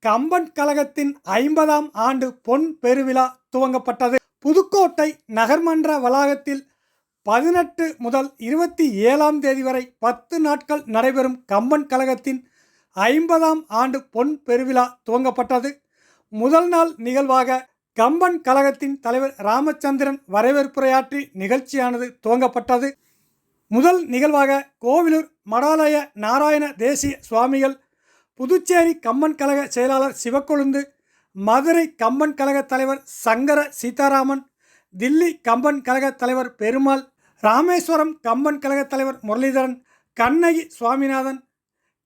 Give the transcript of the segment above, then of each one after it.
கம்பன் கழகத்தின் 50ஆம் ஆண்டு பொன் பெருவிழா துவங்கப்பட்டது. புதுக்கோட்டை நகர்மன்ற வளாகத்தில் 18 முதல் 27ஆம் தேதி வரை 10 நாட்கள் நடைபெறும் கம்பன் கழகத்தின் 50ஆம் ஆண்டு பொன் பெருவிழா துவங்கப்பட்டது. முதல் நாள் நிகழ்வாக கம்பன் கழகத்தின் தலைவர் ராமச்சந்திரன் வரவேற்புரையாற்றி நிகழ்ச்சியானது துவங்கப்பட்டது. முதல் நிகழ்வாக கோவிலூர் மடாலய நாராயண தேசிய சுவாமிகள், புதுச்சேரி கம்பன் கழக செயலாளர் சிவக்கொழுந்து, மதுரை கம்பன் கழக தலைவர் சங்கர சீதாராமன், தில்லி கம்பன் கழக தலைவர் பெருமாள், ராமேஸ்வரம் கம்பன் கழக தலைவர் முரளிதரன், கண்ணகி சுவாமிநாதன்,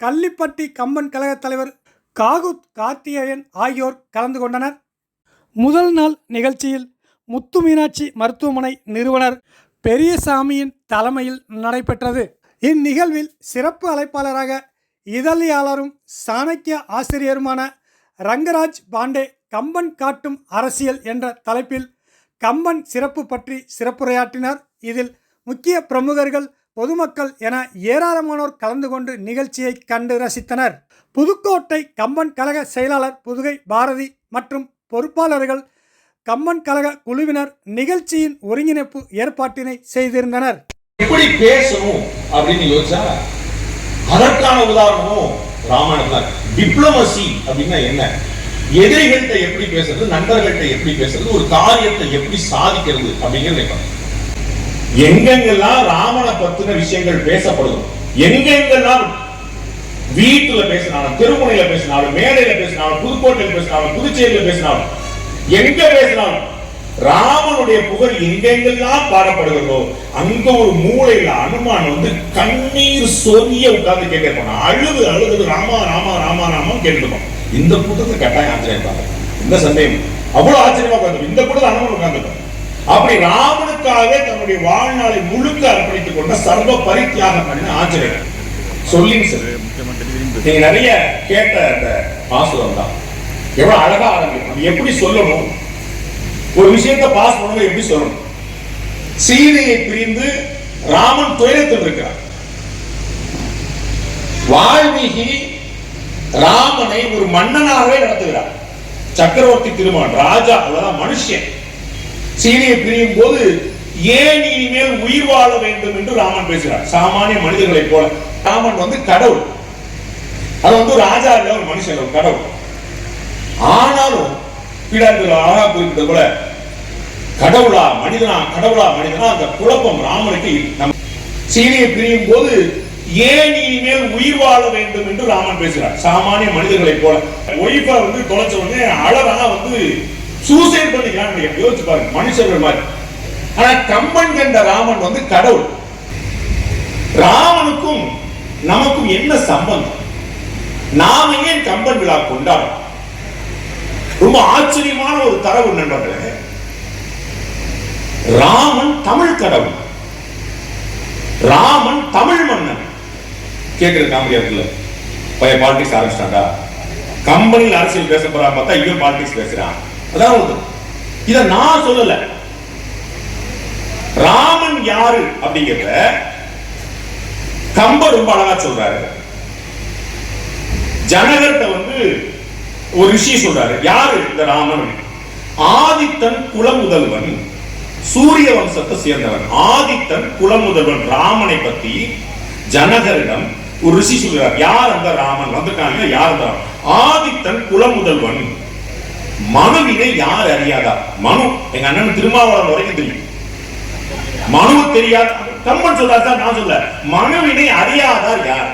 கள்ளிப்பட்டி கம்பன் கழக தலைவர் காகுத் கார்த்திகேயன் ஆகியோர் கலந்து கொண்டனர். முதல் நாள் நிகழ்ச்சியில் முத்து மீனாட்சி மருத்துவமனை நிறுவனர் பெரியசாமியின் தலைமையில் நடைபெற்றது. இந்நிகழ்வில் சிறப்பு அழைப்பாளராக இதழியாளரும் சாணக்கிய ஆசிரியருமான ரங்கராஜ் பாண்டே கம்பன் காட்டும் அரசியல் என்ற தலைப்பில் கம்பன் சிறப்பு பற்றி சிறப்புரையாற்றினார். இதில் முக்கிய பிரமுகர்கள், பொதுமக்கள் என ஏராளமானோர் கலந்து கொண்டு நிகழ்ச்சியை கண்டு ரசித்தனர். புதுக்கோட்டை கம்பன் கழக செயலாளர் புதுகை பாரதி மற்றும் பொறுப்பாளர்கள், கம்பன் கழக குழுவினர் நிகழ்ச்சியின் ஒருங்கிணைப்பு ஏற்பாட்டினை செய்திருந்தனர். எப்படி பேசணும் அப்படின்னு யோசிச்சா அதற்கான உதாரணமும் ராமாயணம். டிப்ளமசி அப்படின்னா என்ன, எதிரிகள்கிட்ட எப்படி பேசுறது, நண்பர்கள்ட்ட எப்படி பேசுறது, ஒரு காரியத்தை எப்படி சாதிக்கிறது அப்படிங்கிறது. எங்கெங்கெல்லாம் ராமனை பத்தின விஷயங்கள் பேசப்படுது, எங்கெங்கெல்லாம் வீட்டுல பேசினாலும், திருமுனையில பேசினாலும், மேடையில பேசினாலும், புதுக்கோட்டையில் பேசினாலும், புதுச்சேரியில பேசினாலும், எங்க பேசினாலும் ராமனுடைய புகழ் எங்கெங்கெல்லாம் பாடப்படுகிறதோ அங்க ஒரு மூளையில அனுமான் கண்ணீர் சொரிய உட்கார்ந்து கேட்க, அழுது அழுது ராமா ராமா ராமா ராமா கேட்டுருக்கோம். இந்த கூட்டத்தை கட்டாயம் ஆச்சரியம், இந்த சந்தேகம் அவ்வளவு ஆச்சரியமா உட்கார்ந்து இந்த கூட்டத்தில் அனுமன் உட்கார்ந்துட்டோம். அப்படி ராமனுக்காக தன்னுடைய வாழ்நாளை முழுக்க அர்ப்பணித்துக் கொண்ட சர்வ பரித்தியாகம் பண்ணின ஆச்சரியம் சொல்லிங்க சார். நீங்க நிறைய கேட்ட அந்த பாசுரம் தான் எவ்வளவு அழகா ஆரம்பிக்கும். எப்படி சொல்லணும், ஒரு விஷயத்தை பாஸ் பண்ணணும், எப்படி சொல்லணும். சீதையை பிரிந்து ராமன் துயரத்தில் இருக்கிறார். வால்மீகி ராமனை ஒரு மன்னனாகவே நடத்துகிறார். சக்கரவர்த்தி திருமகன், ராஜா, அவ்வளவுதான் மனுஷன். சீதையை பிரியும் போது ஏன் இனிமேல் உயிர் வாழ வேண்டும் என்று ராமன் பேசுகிறார். சாமானிய மனிதர்களை போல. ராமன் கடவுள், அது ராஜா இல்ல, ஒரு மனுஷன், ஒரு கடவுள். ஆனாலும் அழகா குறிப்பிட்ட போல கடவுளா மனிதனா, கடவுளா மனிதனா, அந்த குழப்பம் ராமனுக்கு. சீதையை பிரியும் போது ஏன் இனிமேல் உயிர் வாழ வேண்டும் என்று ராமன் பேசுகிறார். சாமானிய மனிதர்களை போல. ஒய்ஃபா தொலைச்ச உடனே அழகா சூசைட் பண்ணிக்கிறான். யோசிச்சு பாருங்க, மனுஷர்கள் மாதிரி. ஆனா கம்பன் கண்ட ராமன் கடவுள். ராமனுக்கும் நமக்கும் என்ன சம்பந்தம்? நாம ஏன் கம்பன் விழா கொண்டாடும்? ரொம்ப ஆச்சரியமான ஒரு தரவு நண்பர்களே. ராமன் தமிழ் கடவுள், ராமன் தமிழ் மன்னன். கேட்கிறது காமெடியா இருக்குல்ல? பாலிடிக்ஸ் ஆரம்பிச்சிட்டாண்டா, கம்பனில் அரசியல் பேச போறா பார்த்தா இவன் பாலிடிக்ஸ் பேசுறான். அதாவது இத நான் சொல்லல, ராமன் யாரு அப்படிங்கிறத கம்பர் ரொம்ப அழகா சொல்றாரு. ஜனகர்கிட்ட ஒரு ரிஷி சொல்றாரு, யாரு இந்த ராமன்? ஆதித்தன் குலமுதல்வன், சூரிய வம்சத்தை சேர்ந்தவன். ஆதித்தன் குலமுதல்வன் ராமனை பத்தி ஜனகரிடம் ஒரு ரிஷி சொல்றார். யார் அந்த ராமன்? வந்திருக்காங்க, யார் அந்த ஆதித்தன் குலமுதல்வன். மனுவினை யார் அறியாதா? மனு, எங்க அண்ணன் திருமாவளவன் வரைக்கும் தெரியும். மனு தெரியாத கம்பன் சொல்றாரு சார், நான் சொல்ல. மனுவினை அறியாதார் யார்?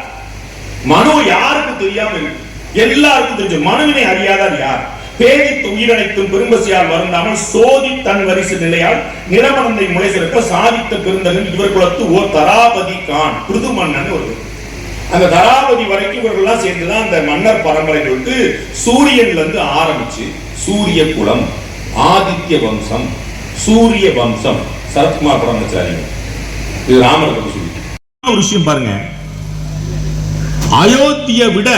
மனு யாருக்கு தெரியாம இருக்கு? எல்லாருக்கும் தெரிஞ்சு. மனுவினை அறியாதார் யார்? பேதித்து உயிரனைத்தும் பெரும்பசியால் வருந்தாமல் சோதி தன் வரிசை நிலையால் நிலமனந்தை முளை சிறக்க சாதித்த பெருந்தகன் இவர் குலத்து ஓர் தராபதி கான், பிருது மன்னன் ஒரு. அந்த தராபதி வரைக்கும் இவர்கள்லாம் சேர்ந்துதான் அந்த மன்னர் பரம்பரை சூரியன்ல இருந்து ஆரம்பிச்சு சூரிய குலம், ஆதித்ய வம்சம், சூரிய வம்சம். சரத்குமார் படம் வச்சாரு. இது ராமரை பத்தி சொல்லி ஒரு விஷயம் பாருங்க. அயோத்தியை விட,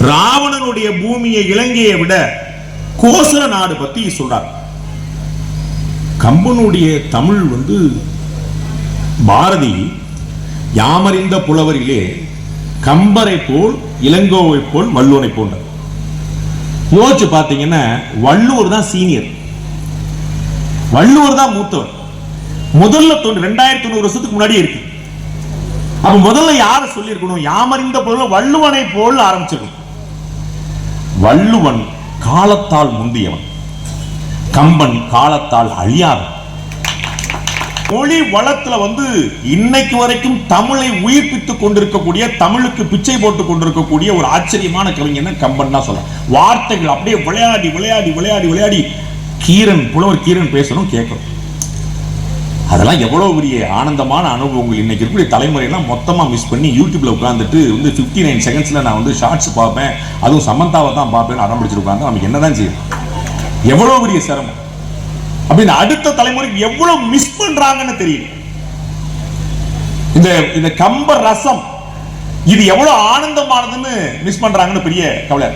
ராவணனுடைய பூமியை இலங்கையை விட கோசல நாடு பத்தி சொல்றார். கம்பனுடைய தமிழ் பாரதி யாமறிந்த புலவரிலே கம்பரை போல் இளங்கோவை போல் வள்ளுவனை போன்ற. யோசிச்சு பார்த்தீங்கன்னா வள்ளுவர் தான் சீனியர், வள்ளுவர் தான் மூத்தவர். முதல்ல 2900 வருஷத்துக்கு முன்னாடி இருக்கு. அப்ப முதல்ல யார சொல்லி இருக்கணும்? யாமறிந்த பொருள் வள்ளுவனை போல் ஆரம்பிச்சிருக்கணும். வள்ளுவன் காலத்தால் முந்தியவன், கம்பன் காலத்தால் அழியாதவன். மொழி வளத்துல இன்னைக்கு வரைக்கும் தமிழை உயிர்ப்பித்துக் கொண்டிருக்கக்கூடிய, தமிழுக்கு பிச்சை போட்டுக் கொண்டிருக்கக்கூடிய ஒரு ஆச்சரியமான கவிஞன் கம்பன் தான் சொல்ல. வார்த்தைகள் அப்படியே விளையாடி விளையாடி விளையாடி விளையாடி புலவர் கீரன் பேசணும் கேட்கணும். அதெல்லாம் எவ்வளவு பெரிய ஆனந்தமான அனுபவங்கள். இன்னைக்கு இருக்கக்கூடிய தலைமுறையெல்லாம் மொத்தமா மிஸ் பண்ணி யூடியூப்ல உட்கார்ந்துட்டு 59 செகண்ட்ஸ்ல நான் ஷார்ட்ஸ் பார்ப்பேன், அதுவும் சமந்தாவை தான் பார்ப்பேன் ஆரம்பிச்சிட்டு உட்கார்ந்து நமக்கு என்னதான் செய்யும்? எவ்வளவு பெரிய சிரமம் அப்படின்னு அடுத்த தலைமுறைக்கு எவ்வளவு மிஸ் பண்றாங்கன்னு தெரியும். இந்த கம்ப ரசம் இது எவ்வளவு ஆனந்தமானதுன்னு மிஸ் பண்றாங்கன்னு பெரிய கவலை.